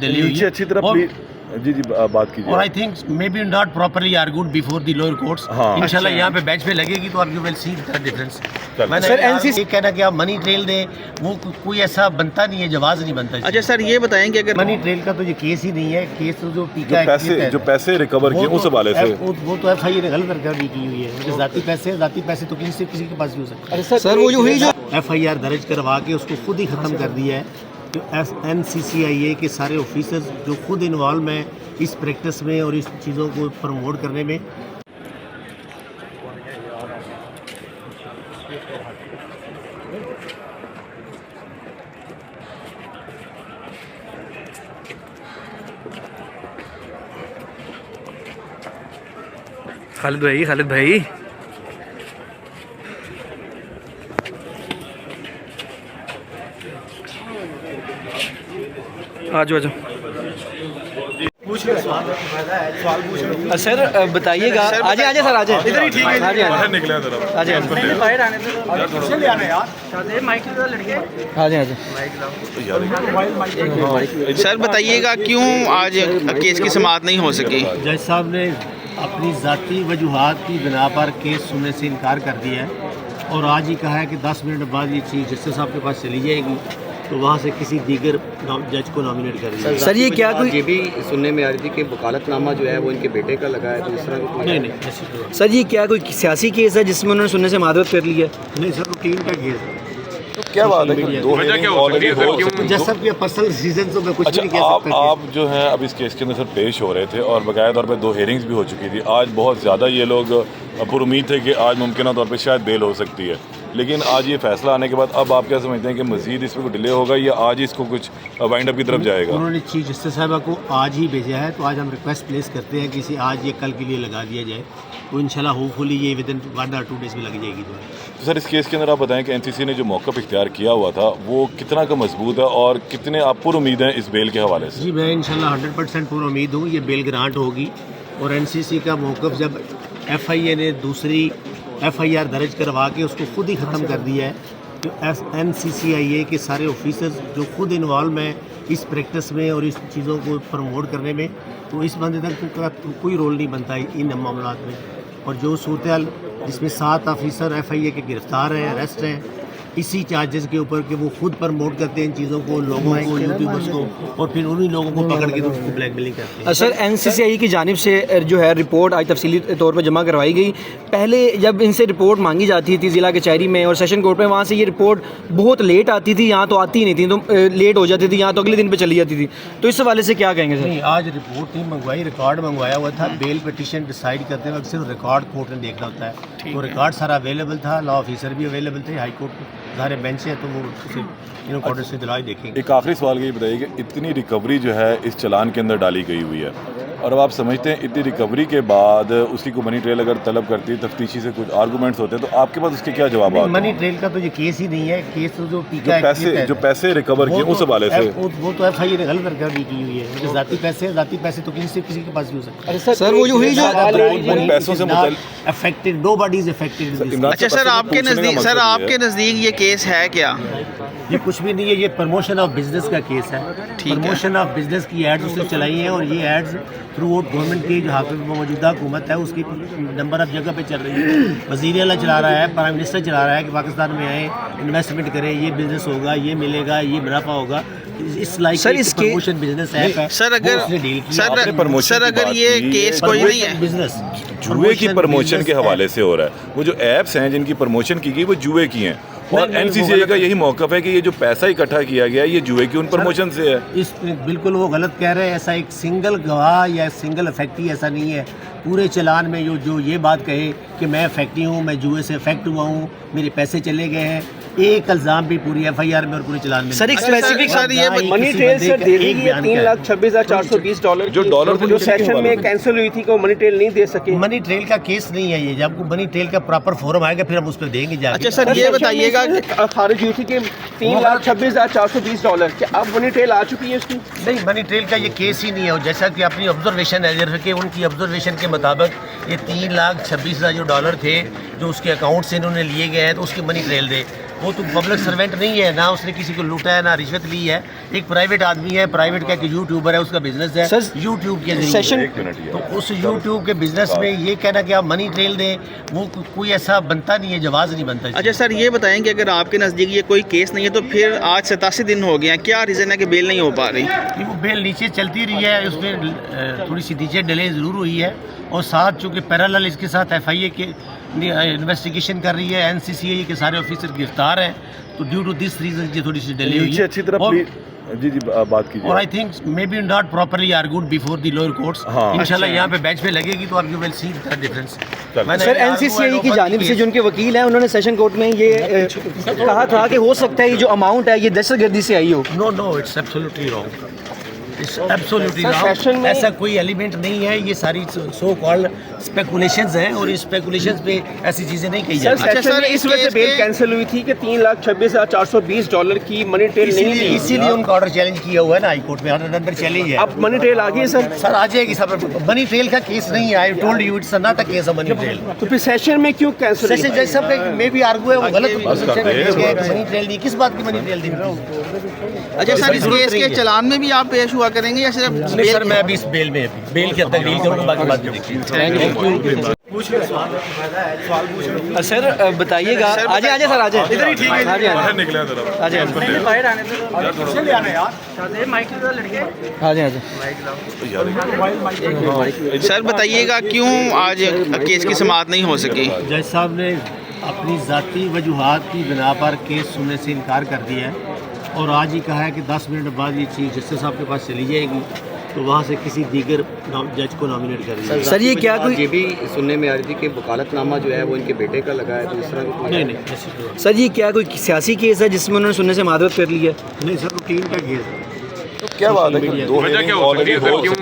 नीचे अच्छी तरह जी बात कीजिए। और I think may be not properly argued before the lower courts. इंशाल्लाह यहाँ पे बेंच पे लगेगी तो आप you will see the difference. Sir NCC कहना कि आप मनी ट्रेल दें, वो कोई ऐसा बनता नहीं है, जवाज नहीं बनता। अच्छा सर ये बताएं कि अगर मनी ट्रेल का तो ये केस ही नहीं है, केस तो जो पीका जो पैसे रिकवर किए उस हवाले से वो तो FIA ने गलत रिकवरी की हुई है। जाती पैसे तो किसी के पास भी हो सकते हैं। सर वो जो हुई जो FIR दर्ज करवा के उसको खुद ही ख़त्म कर दिया है। जो NCCIA के सारे ऑफिसर्स जो खुद इन्वॉल्व हैं इस प्रैक्टिस में और इस चीज़ों को प्रमोट करने में। खालिद भाई आजो सर बताइएगा। आजे सर आजे इधर ही ठीक है। आजे निकले सर बताइएगा क्यों आज केस की समाअत नहीं हो सकी। जज साहब ने अपनी ज़ाती वजूहात की बिना पर केस सुनने से इनकार कर दिया है और आज ही कहा है कि 10 मिनट बाद ये चीज़ जस्टिस साहब के पास चली जाएगी तो वहाँ से किसी दीगर जज को नॉमिनेट कर दिया। सर ये क्या कोई ये भी सुनने में आ रही थी कि वकालतनामा जो है वो इनके बेटे का लगा है, तो इस तरह नहीं सर ये क्या कोई सियासी केस है जिसमें उन्होंने सुनने से मादरत कर ली है? नहीं सर, रूटीन का केस है। क्या बात है, दो जज साहब के पर्सनल डिसीजन तो मैं कुछ नहीं कह सकता। आप जो है अब इस केस के अंदर सर पेश हो रहे थे और बकाया तौर पे 2 हेयरिंग्स भी हो चुकी थी। आज बहुत ज़्यादा ये लोग पुरुम्मीद थे कि आज मुमकिन तौर पे शायद बेल हो सकती है, लेकिन आज ये फैसला आने के बाद अब आप क्या समझते हैं कि मज़ीद इस पर कोई डिले होगा या आज इसको कुछ वाइंड अप की तरफ जाएगा? उन्होंने चीफ जस्टिस साहिबा को आज ही भेजा है तो आज हम रिक्वेस्ट प्लेस करते हैं कि इसे आज ये कल के लिए लगा दिया जाए तो इंशाल्लाह होपफुली ये विद इन 1 or 2 days में लग जाएगी। तो सर इस केस के अंदर आप बताएं कि NCC ने जो मौक़िफ़ इख्तियार किया हुआ था वो कितना का मजबूत है और कितने आप पुरुम्मीद हैं इस बेल के हवाले से? जी मैं इंशाल्लाह 100% पुरुम्मीद हूँ ये बेल ग्रांट होगी और NCC का मौक़िफ़ जब FIA ने दूसरी FIR दर्ज करवा के उसको खुद ही ख़त्म कर दिया है। जो NCCIA के सारे ऑफिसर्स जो खुद इन्वॉल्व हैं इस प्रैक्टिस में और इस चीज़ों को प्रमोट करने में, तो इस बंदे तक का कोई रोल नहीं बनता इन मामलों में। और जो सूरत जिसमें 7 ऑफिसर FIA के गिरफ्तार हैं, अरेस्ट हैं इसी चार्जेस के ऊपर कि वो खुद प्रमोट करते हैं इन चीज़ों को, लोगों को, यूट्यूबर्स को, और फिर उन्हीं लोगों को पकड़ के उसको ब्लैकमेलिंग करते हैं। सर NCCI की जानिब से जो है रिपोर्ट आज तफसीली तौर पर जमा करवाई गई। पहले जब इनसे रिपोर्ट मांगी जाती थी ज़िला कचहरी में और सेशन कोर्ट में, वहाँ से ये रिपोर्ट बहुत लेट आती थी, यहाँ तो आती नहीं थी, तो लेट हो जाती थी, यहाँ तो अगले दिन पर चली जाती थी। तो इस हवाले से क्या कहेंगे सर? नहीं, आज रिपोर्ट नहीं मंगवाई, रिकॉर्ड मंगवाया हुआ था। बेल पिटीशन डिसाइड करते वक्त सिर्फ रिकॉर्ड कोर्ट ने देखना होता है, तो रिकॉर्ड सारा अवेलेबल था, लॉ ऑफिसर भी अवेलेबल थे, हाई कोर्ट सारे बेंच है तो वो उसे कोर्ट से दिलाई देखेंगे। एक आखिरी सवाल ये बताइए कि इतनी रिकवरी जो है इस चलान के अंदर डाली गई हुई है और अब आप समझते हैं इतनी रिकवरी के बाद उसकी कोई मनी ट्रेल अगर तलब करती है, तफ्तीशी से कुछ आर्गूमेंट्स होते हैं, तो आपके पास उसके क्या जवाब आते हैं? मनी ट्रेल का तो ये केस ही नहीं है, केस तो जो पीका जो पैसे रिकवर किए उस हवाले से वो तो FIA ने गलत रिकवरी की हुई है। जाती पैसे तो किसी के पास भी हो सकते हैं। सर वो जो हुई जो पैसों से अफेक्टेड, नोबडी इज अफेक्टेड। अच्छा सर आपके नज़दीक ये केस है क्या? ये कुछ भी नहीं है, ये प्रमोशन ऑफ बिजनेस का केस है। प्रमोशन ऑफ बिजनेस की एड्स उसने चलाई हैं और ये एड्स थ्रू आउट गवर्नमेंट की जो मौजूदा हुकूमत है उसकी नंबर ऑफ जगह पे चल रही है। वज़ीर आला चला रहा है, प्राइम मिनिस्टर चला रहा है कि पाकिस्तान में आए, इन्वेस्टमेंट करें, ये बिजनेस होगा, ये मिलेगा, ये मुनाफा होगा। इस लाइक सर इसके प्रमोशन बिजनेस ऐप है सर, अगर ये केस कोई नहीं है, बिजनेस जुए की प्रमोशन के हवाले से हो रहा है। वो जो ऐप्स हैं जिनकी प्रमोशन की गई वो जुए की हैं और NCCI का यही मौक़िफ़ है कि ये जो पैसा इकट्ठा किया गया है ये जुए की उन प्रमोशन से है। इस बिल्कुल वो गलत कह रहे हैं। ऐसा एक सिंगल गवाह या सिंगल अफेक्टी ऐसा नहीं है पूरे चलान में जो ये बात कहे कि मैं अफेक्टी हूँ, मैं जुए से अफेक्ट हुआ हूँ, मेरे पैसे चले गए हैं, एक इल्ज़ाम भी पूरी FIR में और पूरे चलान में। सर एक स्पेसिफिक सर ये मनी ट्रेल सर दे रही है $3,26,420 जो सेशन में कैंसिल हुई थी, को मनी ट्रेल नहीं दे सके। मनी ट्रेल का केस नहीं है ये, जब मनी ट्रेल का प्रॉपर फोरम आएगा फिर हम उस पर देंगे जाके। अच्छा सर ये बताइएगा खारिज हुई थी कि $3,26,420 क्या अब मनी ट्रेल आ चुकी है इसकी? नहीं, मनी ट्रेल का ये केस ही नहीं है। और जैसा कि अपनी ऑब्जर्वेशन है कि उनकी ऑब्जर्वेशन के मुताबिक ये $3,26,000 थे जो उसके अकाउंट से इन्होंने लिए गए हैं, तो उसकी मनी ट्रेल दे। وہ تو پبلک سروینٹ نہیں ہے، نہ اس نے کسی کو لوٹا ہے، نہ رشوت لی ہے. ایک پرائیوٹ آدمی ہے، پرائیوٹ کا ایک یوٹیوبر ہے، اس کا بزنس ہے یوٹیوب کے ذریعے. تو اس یوٹیوب کے بزنس میں یہ کہنا کہ آپ منی ٹریل دیں، وہ کوئی ایسا بنتا نہیں ہے، جواز نہیں بنتا. اچھا سر، یہ بتائیں کہ اگر آپ کے نزدیک یہ کوئی کیس نہیں ہے تو پھر آج 87 دن ہو گئے ہیں، کیا ریزن ہے کہ بیل نہیں ہو پا رہی؟ وہ بیل نیچے چلتی رہی ہے، اس میں تھوڑی سی نیچے ڈیلے ضرور ہوئی ہے، اور ساتھ چونکہ پیرالل اس کے ساتھ FIA کے انویسٹیگیشن کر رہی ہے، NCCA کے سارے آفیسر گرفتار ہیں، تو ڈیو ٹو دس ریزن یہ تھوڑی سی ڈیلے ہوئی ہے. اچھی طرح جی بات کیجیے. اور I think maybe not properly argued before the lower courts. انشاءاللہ یہاں پہ بینچ پہ لگے گی تو آپ you will see the difference. Sir NCCA کی جانب سے جو ان کے وکیل ہیں انہوں نے سیشن کورٹ میں یہ کہا تھا کہ ہو سکتا ہے یہ جو اماؤنٹ ہے یہ دہشت گردی سے آئی ہو. نو اٹس ایبسولوٹلی رانگ. ایسا کوئی ایلیمنٹ نہیں ہے، یہ ساری سو کالڈ اسپیکولیشنز ہیں، اور اس اسپیکولیشنز پہ ایسی چیزیں نہیں کہی جاتی. اچھا سر، اس وجہ سے بیل کینسل ہوئی تھی کہ $3,26,420 کی منی ٹریل نہیں تھی، اسی لیے ان کا آرڈر چیلنج کیا ہوا ہے نا ہائی کورٹ میں، اندر چیلنج ہے. اب منی ٹریل آ گئی ہے سر آ جائے گی. سر منی ٹریل کا کیس نہیں ہے، I told you it's not a case of money trail. تو پھر سیشن میں کیوں کینسل؟ سیشن جج صاحب کا میں بھی آرگو ہے وہ غلط منی ٹریل نہیں. کس بات کی منی ٹریل دی؟ اچھا سر، اس کیس کے چلان میں بھی آپ پیش ہوا کریں گے یا صرف؟ نہیں سر، میں ابھی اس بیل میں بیل کے اندر ڈیل کروں گا، باقی بات دیکھیے. سر بتائیے گا. آجائے سر، آجائے ادھر ہی ٹھیک ہے. سر بتائیے گا کیوں آج کیس کی سماعت نہیں ہو سکی؟ جج صاحب نے اپنی ذاتی وجوہات کی بنا پر کیس سننے سے انکار کر دیا ہے، اور آج ہی کہا ہے کہ 10 منٹ بعد یہ چیز جسٹس صاحب کے پاس چلی جائے گی، تو وہاں سے کسی دیگر جج کو نامینیٹ کر دیا. سر یہ کیا کوئی یہ بھی سننے میں آ رہی تھی کہ وکالت نامہ جو ہے وہ ان کے بیٹے کا لگا ہے، تو اس طرح نہیں سر یہ کیا کوئی سیاسی کیس ہے جس میں انہوں نے سننے سے معذرت کر لی ہے؟ نہیں سر، روٹین کا کیس ہے. کیا بات ہے کہ دو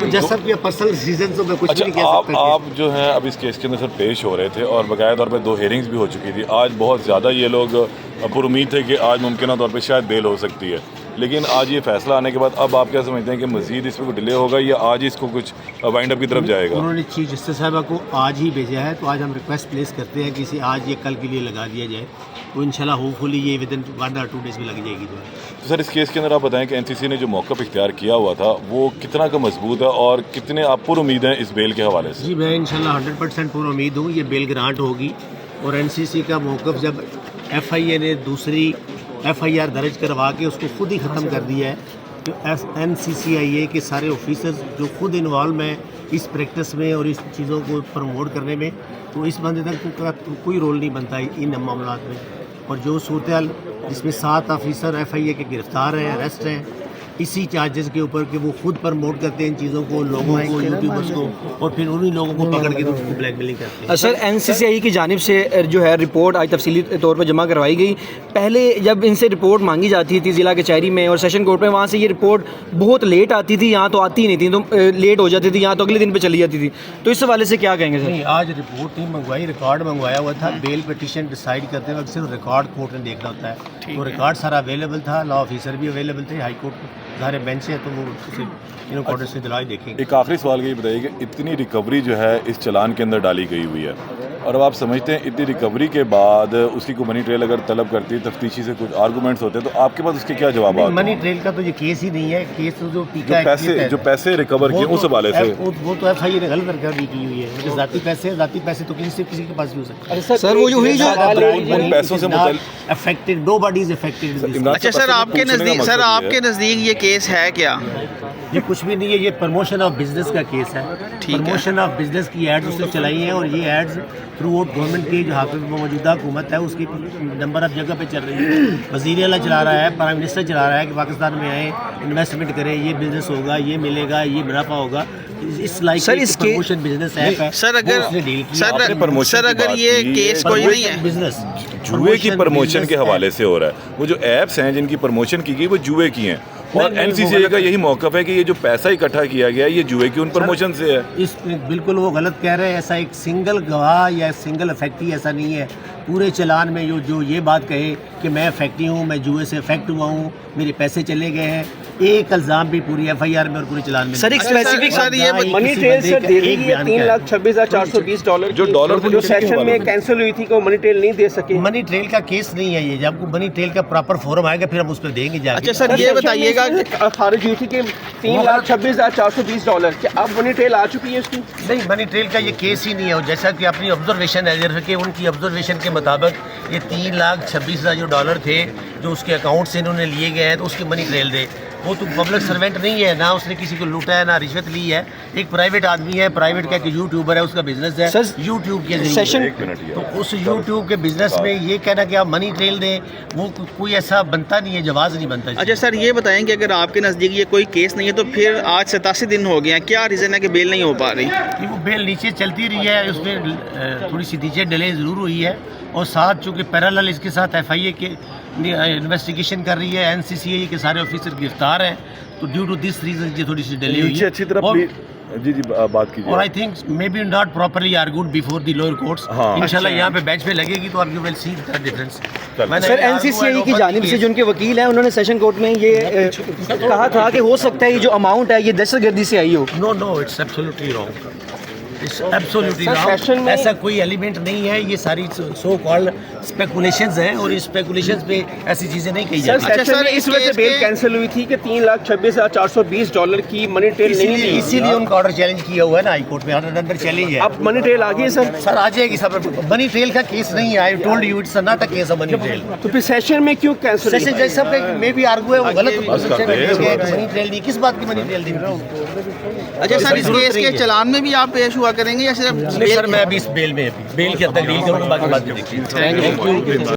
جج صاحب کے پرسنل ریزن تو میں کچھ نہیں کہہ سکتا. آپ جو ہیں اب اس کیس کے اندر سر پیش ہو رہے تھے، اور باقاعدہ طور پہ 2 ہیئرنگز بھی ہو چکی تھی. آج بہت زیادہ یہ لوگ پر امید تھے کہ آج ممکنہ طور پہ شاید بیل ہو سکتی ہے، لیکن آج یہ فیصلہ آنے کے بعد اب آپ کیا سمجھتے ہیں کہ مزید اس میں کوئی ڈیلے ہوگا یا آج اس کو کچھ وائنڈ اپ کی طرف جائے گا؟ انہوں نے چیف جسٹس صاحبہ کو آج ہی بھیجا ہے، تو آج ہم ریکویسٹ پلیس کرتے ہیں کہ اسے آج یہ کل کے لیے لگا دیا جائے، تو انشاءاللہ ہوپ فلی یہ ود ان 1 or 2 days میں لگ جائے گی. تو سر اس کیس کے اندر آپ بتائیں کہ NCC نے جو موقف اختیار کیا ہوا تھا وہ کتنا کا مضبوط ہے، اور کتنے آپ پر امید ہیں اس بیل کے حوالے سے؟ جی میں انشاءاللہ 100% پر امید ہوں یہ بیل گرانٹ ہوگی، اور NCC کا موقف جب FIA نے دوسری FIR درج کروا کے اس کو خود ہی ختم کر دیا ہے، تو NCCIA کے سارے آفیسرز جو خود انوالو ہیں اس پریکٹس میں اور اس چیزوں کو پروموٹ کرنے میں، تو اس بندے تک کا کوئی رول نہیں بنتا ان معاملات میں. اور جو صورتحال جس میں 7 آفیسر FIA کے گرفتار ہیں، اریسٹ ہیں، اسی چارجز کے اوپر کہ وہ خود پروموٹ کرتے ہیں ان چیزوں کو، لوگوں کو، یوٹیوبرس کو، اور پھر انہی لوگوں کو پکڑ کے اس کو بلیک میلنگ کرتے ہیں. سر NCCI کی جانب سے جو ہے رپورٹ آج تفصیلی طور پہ جمع کروائی گئی. پہلے جب ان سے رپورٹ مانگی جاتی تھی ضلع کچہری میں اور سیشن کورٹ میں، وہاں سے یہ رپورٹ بہت لیٹ آتی تھی، یہاں تو آتی ہی نہیں تھی، تو لیٹ ہو جاتی تھی، یہاں تو اگلے دن پہ چلی جاتی تھی. تو اس حوالے سے کیا کہیں گے سر؟ نہیں، آج رپورٹ نہیں منگوائی، ریکارڈ منگوایا ہوا تھا. بیل پٹیشن ڈیسائیڈ کرتے وقت صرف ریکارڈ کورٹ نے دیکھنا ہوتا ہے، تو ریکارڈ سارا اویلیبل تھا، لا آفیسر بھی اویلیبل تھے، ہائی کورٹ سارے بینچ ہے، تو وہ انہوں کورٹ سے دلائی دیکھیں گے. ایک آخری سوال یہ بتائیے کہ اتنی ریکوری جو ہے اس چلان کے اندر ڈالی گئی ہوئی ہے، اور اب آپ سمجھتے ہیں اتنی ریکوری کے بعد اس کی کوئی منی ٹریل اگر طلب کرتی ہے، تفتیشی سے کچھ آرگومنٹس ہوتے ہیں، تو آپ کے پاس اس کے کیا جوابات؟ منی ٹریل کا تو یہ کیس ہی نہیں ہے. کیس تو جو پیسے ریکور کیے اس حوالے سے وہ تو FIA نے غلط ریکوری کی ہوئی ہے. ذاتی پیسے تو کسی کے پاس بھی ہو سکتے ہیں. سر وہ جو ہوئی جو ان پیسوں سے متعلق affected, nobody is affected. اچھا سر، آپ کے نزدیک یہ کیس ہے کیا؟ یہ کچھ بھی نہیں ہے، یہ پروموشن آف بزنس کا کیس ہے. پروموشن آف بزنس کی ایڈز اس نے چلائی ہیں، اور یہ ایڈز تھرو آؤٹ گورنمنٹ کی جو موجودہ حکومت ہے اس کی نمبر آف جگہ پہ چل رہی ہے. وزیر اعلیٰ چلا رہا ہے، پرائم منسٹر چلا رہا ہے کہ پاکستان میں آئیں، انویسٹمنٹ کریں، یہ بزنس ہوگا، یہ ملے گا، یہ منافع ہوگا. اس لائک پروموشن بزنس ایپ ہے. سر اگر یہ کیس کوئی نہیں ہے، بزنس جوئے کی پروموشن کے حوالے سے ہو رہا ہے، وہ جو ایپس ہیں جن کی پروموشن کی گئی وہ جوئے کی ہیں، اور NCCA کا یہی موقف ہے کہ یہ جو پیسہ اکٹھا کیا گیا ہے یہ جوئے کی ان پروموشن سے ہے. اس بالکل وہ غلط کہہ رہے ہیں. ایسا ایک سنگل گواہ یا سنگل افیکٹی ایسا نہیں ہے پورے چلان میں جو یہ بات کہے کہ میں افیکٹی ہوں، میں جوئے سے افیکٹ ہوا ہوں، میرے پیسے چلے گئے ہیں. एक इल्ज़ाम भी पूरी FIR में और पूरे चलान में सर एक अच्छा, सर, स्पेसिफिक सर, ये मनी ट्रेल सर दे रही है $3,26,420 जो डॉलर थे, जो किसी के सेशन मालूम में है? कैंसिल हुई थी को मनी ट्रेल नहीं दे सके। मनी ट्रेल का केस नहीं है ये, जब आपको मनी ट्रेल का प्रॉपर फोरम आएगा फिर हम उस पर देंगे जाके। अच्छा सर ये बताइएगा कि खारिज हुई थी कि $3,26,420 क्या अब मनी ट्रेल आ चुकी है इसकी? नहीं, मनी ट्रेल का ये केस ही नहीं है। और जैसा कि अपनी ऑब्जर्वेशन है कि उनकी ऑब्जर्वेशन के मुताबिक ये $3,26,000 जो डॉलर थे जो उसके अकाउंट से इन्होंने लिए गए हैं तो उसकी मनी ट्रेल दे। वो तो पब्लिक सर्वेंट नहीं है, ना उसने किसी को लूटा है ना रिश्वत ली है। एक प्राइवेट आदमी है, प्राइवेट का एक यूट्यूबर है, उसका बिजनेस है सर, यूट्यूब के सेशन- जरिए। एक मिनट ये। तो उस यूट्यूब के बिजनेस में ये कहना कि आप मनी ट्रेल दें, वो कोई ऐसा बनता नहीं है, जवाज़ नहीं बनता। अच्छा सर ये बताएं कि अगर आपके नज़दीक ये कोई केस नहीं है तो फिर आज 87 दिन हो गए हैं, क्या रीज़न है कि बेल नहीं हो पा रही? कि वो बेल नीचे चलती रही है, उसमें थोड़ी सी नीचे डिले ज़रूर हुई है। और साथ चूँकि पैरेलल इसके साथ FIA के इन्वेस्टिगेशन कर रही है, NCCA के सारे ऑफिसर गिरफ्तार हैं, तो ड्यू टू दिस रीज़न ये थोड़ी सी डिले हुई नीचे है। अच्छी तरह और- जी बात कीजिए। और I think may be not properly argued before the lower courts. हाँ। इंशाल्लाह यहाँ पे बेंच पे लगेगी तो आप you will see the difference. Sir NCCI की जानिब से जो उनके वकील हैं उन्होंने सेशन कोर्ट में ये कहा था कि हो सकता है ये जो अमाउंट है ये दहशतगर्दी से आई हो। No no, it's absolutely wrong, it's absolutely sir, session wrong. में- ऐसा कोई एलिमेंट नहीं है, ये सारी सो कॉल्ड स्पेकुलेशंस हैं और इस स्पेकुलेशंस पे ऐसी चीज़ें नहीं कही सर जाती। अच्छा, सेशन सर, में इस इस वजह से केस बेल के- कैंसिल हुई थी कि $3,26,420 की मनी ट्रेल नहीं दी। इसीलिए उनका ऑर्डर चैलेंज किया हुआ है ना हाई कोर्ट में, अंडर चैलेंज है। अब मनी ट्रेल आ गई है सर। सर आ जाएगी सब। मनी ट्रेल का केस नहीं है, I told you it's not a case of money trail. तो फिर सेशन में क्यों कैंसिल हुई? सेशन जज साहब का मे भी आर्गू है, वो गलत बस करते हैं। मनी ट्रेल नहीं, किस बात की मनी ट्रेल दी? अच्छा सर इस जरूरत केस नहीं के है। चलान में भी आप पेश हुआ करेंगे या सिर्फ नहीं सर, मैं अभी इस बेल में, बेल के अंदर डील करूँगा, बाकी बात देखिए। Thank you.